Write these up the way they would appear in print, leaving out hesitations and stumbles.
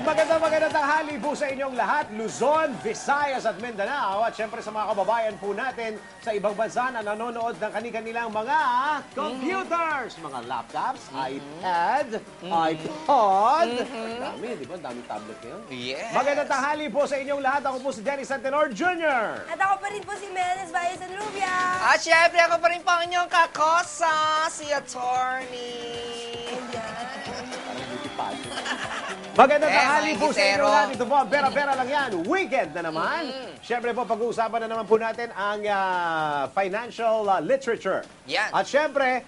magandang tanghali po sa inyong lahat, Luzon, Visayas at Mindanao. At syempre sa mga kababayan po natin sa ibang bansa na nanonood ng kani-kanilang mga computers, mga laptops, iPad, iPod. Dami, di ba? Daming tablet ngayon. Yes. Magandang tanghali po sa inyong lahat. Ako po si Dennis Santenor Jr. At ako pa rin po si Menes Baez and Rubia. At syempre, ako pa rin po ang inyong kakosa, si Attorney. Parang beauty pageant. Magandang tanghali po sa inyo lahat. Ito po, pera-pera lang yan. Weekend na naman. Siyempre po, pag-uusapan na naman po natin ang financial literature. Yan. At siyempre,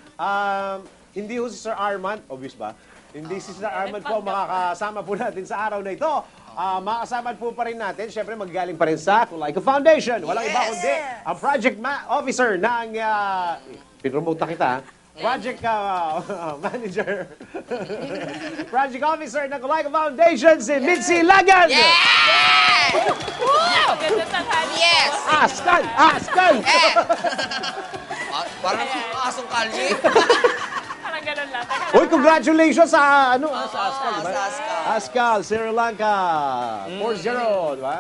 hindi ho si Sir Armand, obvious ba? Hindi si Sir Armand po makakasama po natin sa araw na ito. Makasama po pa rin natin, siyempre maggaling pa rin sa Kulaika Foundation. Walang iba kundi ang project officer ng, pinromote na kita, project manager, project officer ng Kulaika Foundation, si Mitzi Lagan! Yes! Magandang tanghali. Yes! Askan! Askan! Parang asong kalye. Parang ganun lang. Uy, congratulations sa sa Ascal, di ba? sa Ascal. Ascal, Sri Lanka. 4-0, di ba?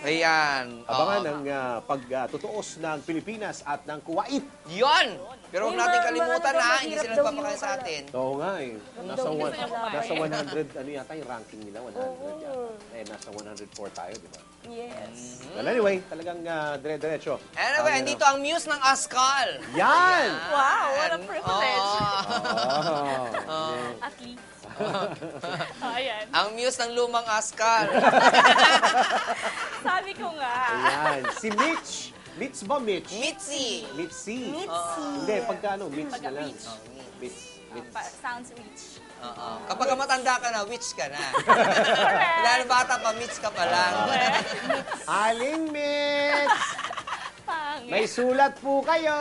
Ayan. Abangan ang pagtutuos ng Pilipinas at ng Kuwait. Yun! Pero huwag natin kalimutan ha, hindi sila nagpapakain sa atin. Oo nga eh. Nasa 100, ano yata yung ranking nila? 100 yata. Eh, nasa 104 tayo, di ba? Yes. Well, anyway, talagang dire-diretso. Anyway, andito ang muse ng Ascal. Yan! Wow, what a privilege. Oh. At least. Ayan. Ang muse ng lumang Ascal. Sabi ko nga. Ayan. Si Mitch. Mitch ba, Mitch? Mitzi. Mitzi. Mitzi. Hindi, pagka Mitch Pagka na lang. Mitch. Mitch. Mitch. Sounds rich. Kapag matanda ka na, witch ka na. Dahil bata pa, mitch ka pa lang. Aling Mitch! Pangit. May sulat po kayo!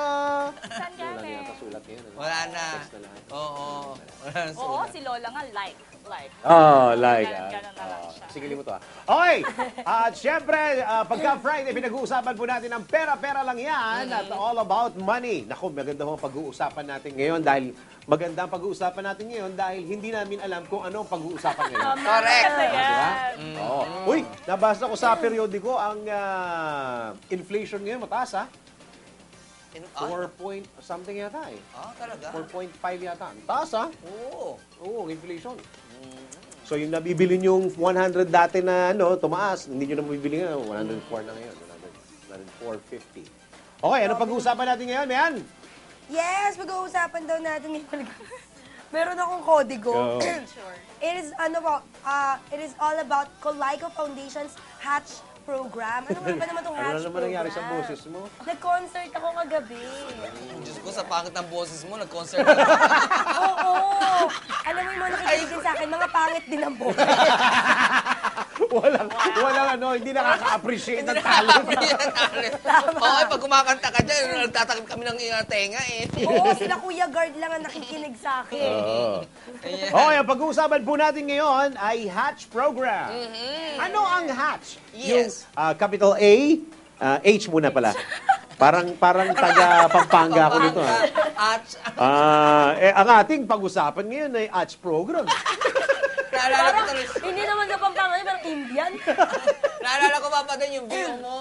Saan Wala na galing? yata sulat ngayon. ano? Wala na. Text na lang. Oo. Wala na Oo, sulat. si Lola nga like. Oh, like. Ganun na lang siya. Sige mo to ah. Okay! At syempre, pagka Friday, pinag-uusapan po natin ang pera-pera lang yan at all about money. Naku, maganda ho ang pag-uusapan natin ngayon dahil maganda ang pag-uusapan natin ngayon dahil hindi namin alam kung ano ang pag-uusapan ngayon. Correct. Kasi Diba? yan. Oo. Uy, nabasa ko sa periodiko ang inflation ngayon mataas ha. 4 point something yata eh. Talaga? 4.5 yata. Ang taas ha. Oo. Oo, inflation. So yung nabibili yung 100 dati na tumaas, hindi nyo na mabibili ngayon. 104 na ngayon. 104.50. Okay, ano pag-uusapan natin ngayon, Mayan? Yes, pag-uusapan daw natin yung meron akong kodigo. Go. Sure. It is all about Kulaika Foundation's Hatch Program. Ano ba naman itong Ano Hatch na naman nangyari sa Program? boses mo? Nag-concert ako kagabi. Diyos ko, sa pangit ng boses mo, nag-concert ka. Oo. Alam mo yung mga nakikinig din sa akin, mga pangit din ang boses. walang hindi nakaka-appreciate ng talent. Oo, pag kumakanta ka dyan, nagtatakip kami ng tenga eh. Oo, sila Kuya Guard lang ang nakikinig sa akin. Ayan. Okay, ang pag-uusapan po natin ngayon ay Hatch Program. Ano ang Hatch? Yes. Yung capital A, H muna pala. Parang taga Pampanga ako nito. At, Ang ating pag-usapan ngayon ay Hatch Program. naalala ko tuloy, Hindi naman sa Pampanga, parang Indian. naalala ko pa din yung view mo.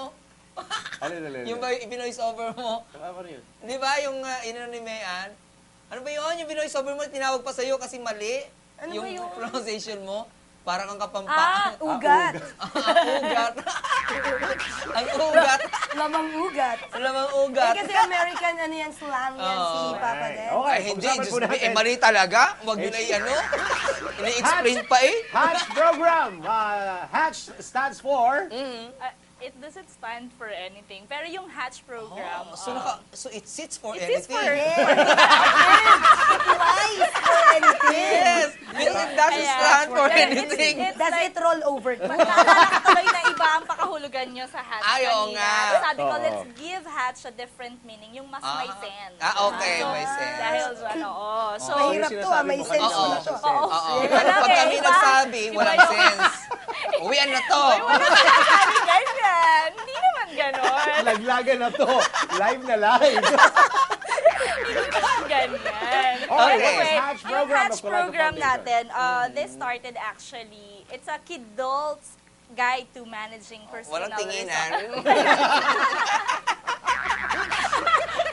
Alin. Yung ba, i-voice over mo. Ano yun? Di ba yung inano ni Mayan? Ano ba yun? Yung binoise over mo, tinawag pa sa'yo kasi mali. Ano yung ba yun? pronunciation mo. Parang ang kapampangan. Ugat. Ang ugat. Ang ugat. Lamang ugat. Lamang Eh, ugat. kasi American, slang yan si Papa Den. Okay, Ay, hindi. pag-usapan po Diyos, natin. mali talaga. Huwag yun ay ini-explain pa eh. Hatch Program. Hatch stands for... It doesn't stand for anything. Pero yung Hatch program, So it sits for it is anything. for... Twice for anything. Yes. Because it doesn't Ayan. stand for It's- anything. Does it roll over to? Nakakatuloy na iba ang pakahulugan nyo sa Hatch Ay, oo kanina. nga. So sabi ko, Oo. let's give Hatch a different meaning. Yung mas may sense. Okay, So, may sense. Dahil sa So, Mahirap to may mo sense kanina, mo wala to. siyang Oo. sense. Oo. Wala Pag eh, kami iba. nagsabi, Iba walang yung- sense. Uwian na to. sabi ganyan. Hindi naman ganon. Laglagan na to. Live na live. Ganyan. Okay, Anyway, hatch yung program hatch of Colaco program Foundation. natin, this started actually, it's a kidult's guide to managing personal Walang tingin, resources.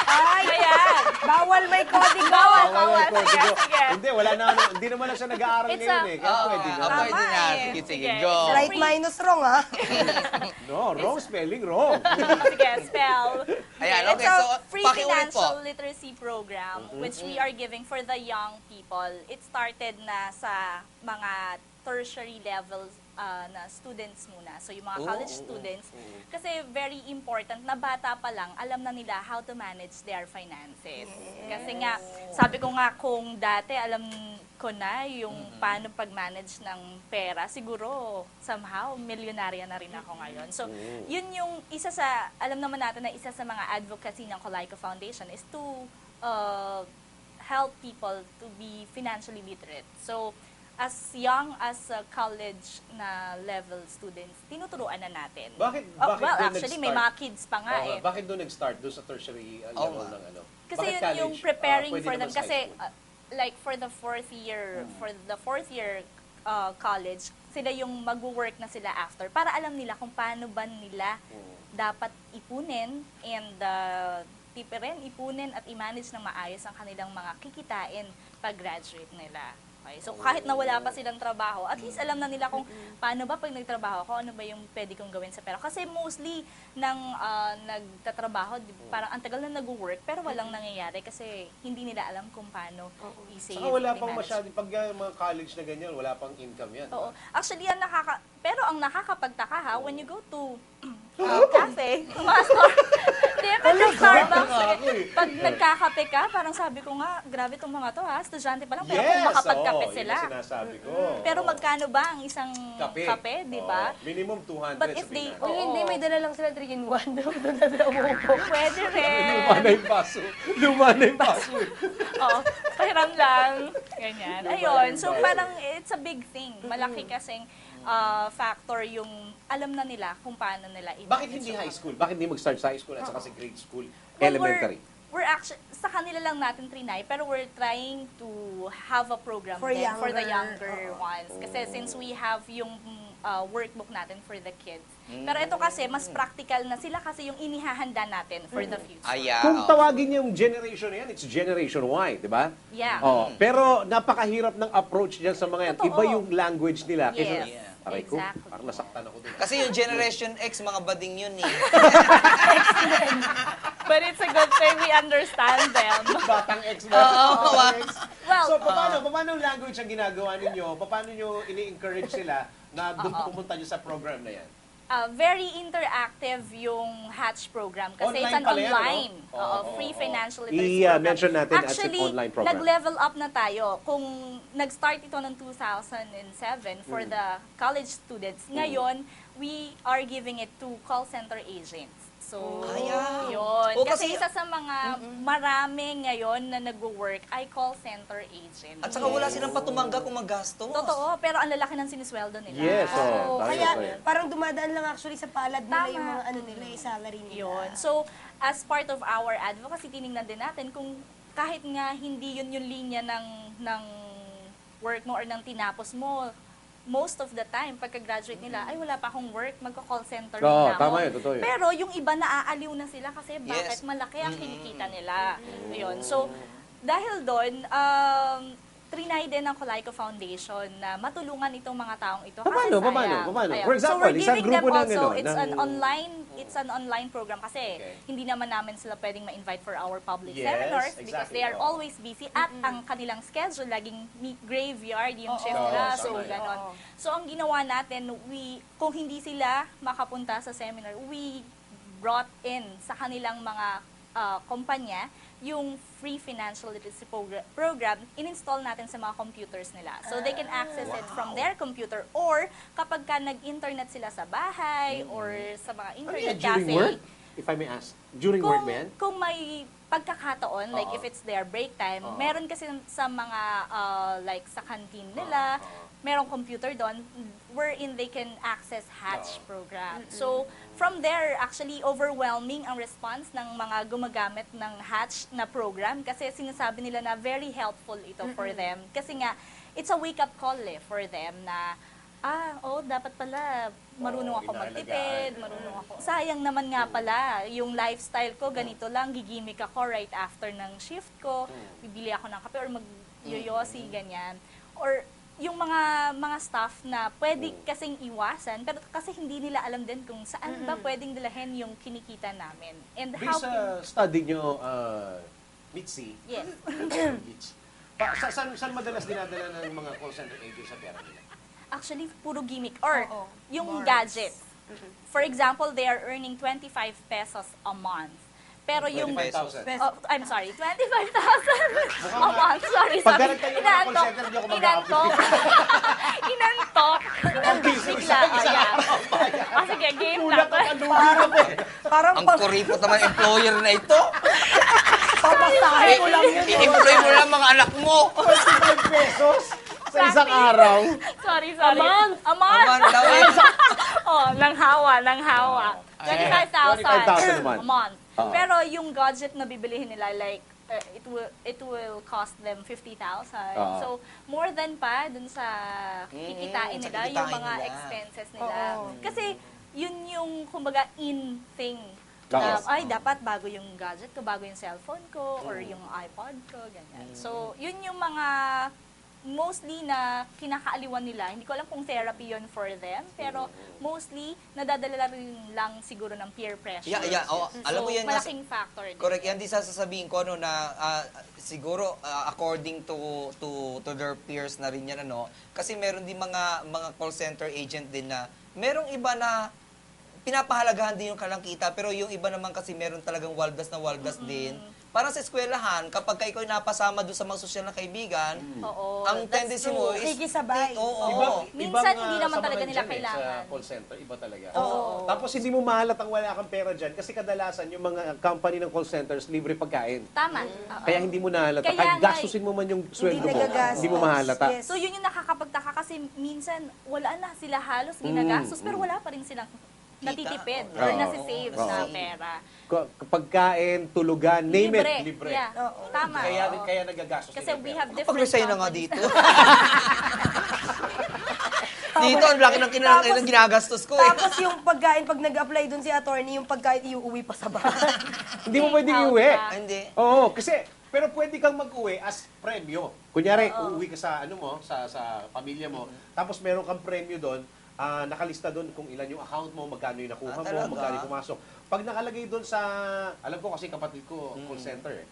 Ay, Ayan. bawal may kodigo. Bawal. Sige, Sige, sige. Hindi, hindi naman lang siya nag-aaral It's ngayon a- eh. Kaya pwede na. Pwede na. eh. Sige, sige, Sige. go. Right minus wrong, ha? No, wrong spelling, wrong. Sige, spell. Ayan, It's okay, a so, free pakiulit po. financial literacy program which we are giving for the young people. It started na sa mga tertiary levels na students muna. So, yung mga college students. Kasi very important na bata pa lang, alam na nila how to manage their finances. Kasi nga, sabi ko nga kung dati alam ko na yung paano pag-manage ng pera, siguro somehow milyonarya na rin ako ngayon. So, yun yung isa sa, alam naman natin na isa sa mga advocacy ng Colaco Foundation is to help people to be financially literate. So, as young as college na level students, tinuturuan na natin. Bakit Well, doon actually, may nag-start? mga kids pa nga eh. Bakit doon nag-start? Doon sa tertiary level ng ano? Kasi Bakit yun college? yung preparing Pwede for naman them. sa Kasi, high school. like for the fourth year college, sila yung mag-work na sila after para alam nila kung paano ba nila dapat ipunin and tipirin, ipunin at i-manage ng maayos ang kanilang mga kikitain pag-graduate nila. Okay? So kahit na wala pa silang trabaho, at least alam na nila kung paano ba pag nagtrabaho ako, ano ba yung pwede kong gawin sa pera. Kasi mostly ng nagtatrabaho, parang ang tagal na nag-work pero walang nangyayari kasi hindi nila alam kung paano i-save. Saka wala at pang i-manage. masyadong, pag mga college na ganyan, wala pang income yan. Oo. Actually, pero ang nakakapagtaka ha, when you go to cafe, mga store, di ba, sa Starbucks, pag nagkakape ka, parang sabi ko nga, grabe itong mga to ha, estudyante pa lang, pero kung makapagkape oo, sila. yun ang sinasabi ko. Pero magkano ba ang isang Kape. di ba? Oo, minimum 200 But if sabihin they- natin. Uy, hindi, may dala lang sila 3-in-1. Doon na sila umupo. Pwede rin. Luma na yung paso. Luma na yung paso. Oo, pahiram lang. Ganyan. Ayun, so Diba? parang it's a big thing. Malaki kasing factor yung alam na nila kung paano nila i-manage. Bakit hindi high school? Bakit hindi mag-start sa high school at saka sa grade school, Well, elementary? We're actually, sa kanila lang natin trinay, pero we're trying to have a program For din for the younger. younger ones. Kasi since we have yung workbook natin for the kids. Pero ito kasi, mas practical na sila kasi yung inihahanda natin for the future. Ayan. Kung tawagin yung generation na yan, it's Generation Y, di ba? Yeah. Oh, pero napakahirap ng approach diyan sa mga yan. Totoo. Iba yung language nila. Yes. Kaysa, aray ko, Exactly. parang nasaktan ako dun. Kasi yung Generation X, mga bading yun eh. But it's a good thing we understand them. Batang X ba? Oo, Batang X. Well, So, paano yung language ang ginagawa ninyo? Paano nyo ini-encourage sila na doon pumunta nyo sa program na yan? Very interactive yung Hatch program kasi it's Online an pala yan, online ano? Oo, free oo. financial literacy program. I-mention natin as an Actually, online program. nag-level up na tayo. Kung nag-start ito ng 2007 for the college students, ngayon, we are giving it to call center agents. So, Ayan. yun. O, Kasi kasi- isa sa mga marami ngayon na nag-work ay call center agent. At saka wala silang patumangga kung maggastos. Totoo, pero ang lalaki ng sinisweldo nila. Yes, Oo, tama kaya yun. parang dumadaan lang actually sa palad nila Tama. yung mga ano nila, yung salary nila. Yun. So, as part of our advocacy, tinignan din natin kung kahit nga hindi yun yung linya ng work mo or ng tinapos mo, most of the time, pagka-graduate nila, ay wala pa akong work, magka-call center Oo, na ako. tama yun, totoo yun. Pero yung iba naaaliw na sila kasi bakit Yes. malaki ang kinikita nila. Yun. So, dahil doon, trinay din ng Colaco Foundation na matulungan itong mga taong ito. Kasi Paano? sayang. Paano? Ayan. For example, so we're isang giving grupo them ng also, ano, it's an online program kasi Okay. hindi naman namin sila pwedeng ma-invite for our public Yes, seminars because exactly. they are Oo. always busy at ang kanilang schedule laging graveyard yung shift Oo, nila. tama So, yan. ganon. So, ang ginawa natin, kung hindi sila makapunta sa seminar, we brought in sa kanilang mga kumpanya yung free financial literacy program, in-install natin sa mga computers nila. So they can access it from their computer or kapag ka nag-internet sila sa bahay or sa mga internet yan, during cafe. work? if I may ask? During work ba yan? Kung may pagkakataon, like if it's their break time, meron kasi sa mga, like sa canteen nila, merong computer doon wherein they can access Hatch program. So, from there, actually, overwhelming ang response ng mga gumagamit ng Hatch na program kasi sinasabi nila na very helpful ito for them. Kasi nga, it's a wake-up call for them na dapat pala marunong ako magtipid, marunong ako. Sayang naman nga pala, yung lifestyle ko, ganito lang, gigimik ako right after ng shift ko, bibili ako ng kape or mag-yoyosi, ganyan. Or yung mga staff na pwede kasing iwasan, pero kasi hindi nila alam din kung saan ba pwedeng dalhin yung kinikita namin. And how Based sa study nyo, Mitzi, Yes. saan madalas dinadala ng mga call center agents sa pera nila? Actually, puro gimmick. Or Oo. yung Bars. gadget. For example, they are earning 25 pesos a month. Pero yung... 25,000. Pesos. I'm sorry, 25,000 a month. Sorry. Pag galit kayo ng call Inantok. center, hindi ako Inantok. Inantok. Bigla. Sige, game na. Parang Ang kuripot naman employer na ito. papasahe ko lang yun. I-employ mo lang mga anak mo. 25 pesos sa isang araw. Sorry. A month. A month. Aman daw eh. Nang hawa. 25,000 25,000 a month. a month. Oo. Pero yung gadget na bibilihin nila, like, it will cost them 50,000. Oo. So, more than pa dun sa kikitain sa nila, yung kikitain mga nila. expenses nila. Oo. Kasi, yun yung, kumbaga, in thing. Oo. Ay, dapat bago yung gadget ko, bago yung cellphone ko, or yung iPod ko, ganyan. So, yun yung mga mostly na kinakaaliwan nila. Hindi ko alam kung therapy yun for them, pero mostly, nadadala rin lang siguro ng peer pressure. Yeah. Oh, alam mo yan, malaking factor din. correct, yan di sasabihin ko ano na siguro according to their peers na rin yan ano kasi meron din mga call center agent din na merong iba na pinapahalagahan din yung kanilang kita pero yung iba naman kasi meron talagang waldas din. Parang sa eskwelahan, kapag ka ikaw napasama doon sa mga sosyal na kaibigan, Oo, ang that's tendency true. mo is Kikisabay. Oo. Minsan, hindi naman talaga nila kailangan. Sa call center, iba talaga. Oo. Tapos hindi mo mahalatang wala kang pera dyan kasi kadalasan yung mga company ng call centers libre pagkain. Tama. Oo. Kaya hindi mo nahalata. Kaya Kahit nga, gastusin mo man yung sweldo mo, nagagastos. hindi mo mahalata. Yes. So, yun yung nakakapagtaka kasi minsan wala na sila halos ginagastos pero wala pa rin silang natitipid or Oo. nasisave Oo. na pera. Pagkain, tulugan, name Libre. it, libre. Yeah. Oo. Tama. oo. Kaya nagagastos Kasi nila we pera. have different pag-resign na nga companies. dito. Dito, ang laki ng Tapos- ginagastos ko eh. Tapos yung pagkain, pag nag-apply dun si attorney, yung pagkain iuwi pa sa bahay. Hindi mo pwedeng Out iuwi. na. Hindi. Oo, kasi pero pwede kang mag-uwi as premyo. Kunyari, uuwi ka sa ano mo, sa pamilya mo, tapos meron kang premyo doon, nakalista doon kung ilan yung account mo, magkano yung nakuha mo, talaga? magkano yung pumasok. Pag nakalagay doon sa, alam ko kasi kapatid ko, call center eh,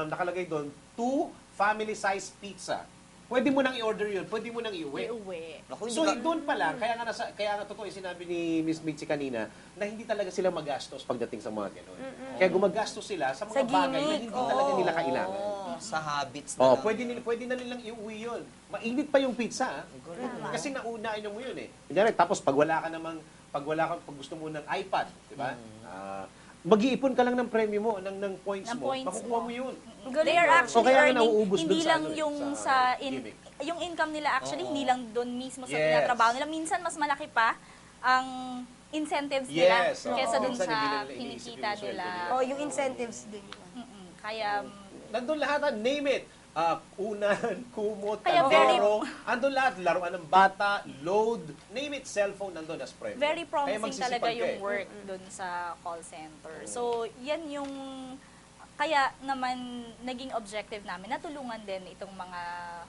nakalagay doon, 2 family-size pizza. Pwede mo nang i-order yun, pwede mo nang iuwi. Iuwi. Naku, hindi So ka- doon pa lang, kaya nga totoo yung sinabi ni Miss Mitzi kanina, na hindi talaga sila magastos pagdating sa mga ganun. Kaya gumagastos sila sa mga Sa bagay na gimmick, hindi talaga oo. nila kailangan. sa habits na Oh, lang. pwede na nilang iuwi yun. Mainit pa yung pizza, ah. Kasi naunain mo yun eh. Kunyari, tapos pag gusto mo ng iPad, di ba? Mag-iipon ka lang ng premyo mo, ng points Ng mo, points makukuha mo. mo yun. They are actually So, kaya nga earning, nauubos hindi dun sa lang ano eh, yung sa gimmick. yung income nila actually, hindi lang doon mismo sa Yes. tinatrabaho nila. Minsan, mas malaki pa ang incentives Yes, nila kesa oo. doon Minsan sa hindi nila iniisip kinikita yung sweldo nila. nila. O, yung incentives din. Kaya, Nandun lahat, name it. Unan, kumot, Kaya very- kaldero, andun lahat, laruan ng bata, load, name it, cellphone, nandun as premyo. very Kaya promising magsisipag talaga ka yung eh. work doon sa call center. So, yan yung kaya naman naging objective namin natulungan din itong mga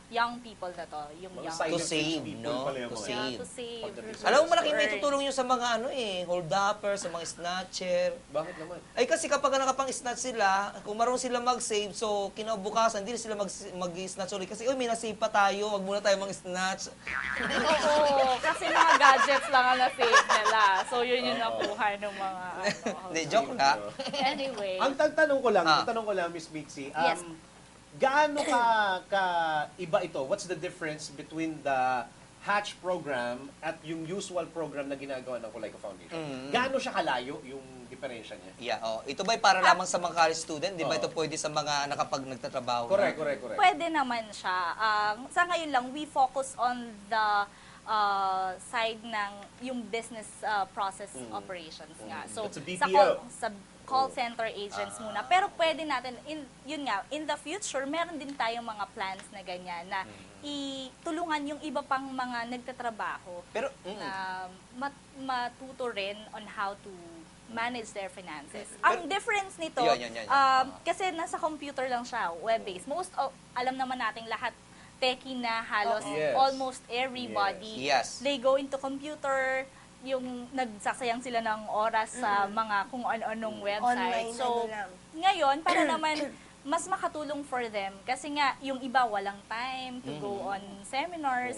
young people na to, yung Mga young silent To save, people no? pala yung To mga- save. Yeah, to save. Pagdating Alam mo, malaking may Earn. tutulong yun sa mga hold-upper, sa mga snatcher. Bakit naman? Ay kasi kapag nakapang-snatch sila, kung marunong sila mag-save, so kinabukasan, hindi na sila mag-snatch ulit. Kasi, may nasave pa tayo, wag muna tayo mag-snatch. Oo, kasi mga gadgets lang ang na-save nila. So, yun yung nakuha ng mga Hindi, joke na. Anyway. Ang tanong ko lang, Miss Mitzi, Yes. gaano ka iba ito? What's the difference between the Hatch program at yung usual program na ginagawa ng Coleco Foundation? Gaano siya kalayo yung diferensya niya? Yeah, ito ba'y para lamang sa mga college student? Di ba ito pwede sa mga nagtatrabaho? Correct. Pwede naman siya. Sa ngayon lang, we focus on the side ng yung business process operations nga. So, That's a BPO. sa call center agents muna. Pero pwede natin, yun nga, in the future, meron din tayong mga plans na ganyan na itulungan yung iba pang mga nagtatrabaho Pero, na matuto rin on how to manage their finances. Ang difference nito, Yan. kasi nasa computer lang siya, web-based. Alam naman nating lahat, techie na halos Yes. almost everybody. Yes. They go into computer, yung nagsasayang sila ng oras sa mga kung ano-anong website. Online, So, ano lang. ngayon, para naman mas makatulong for them kasi nga yung iba walang time to go on seminars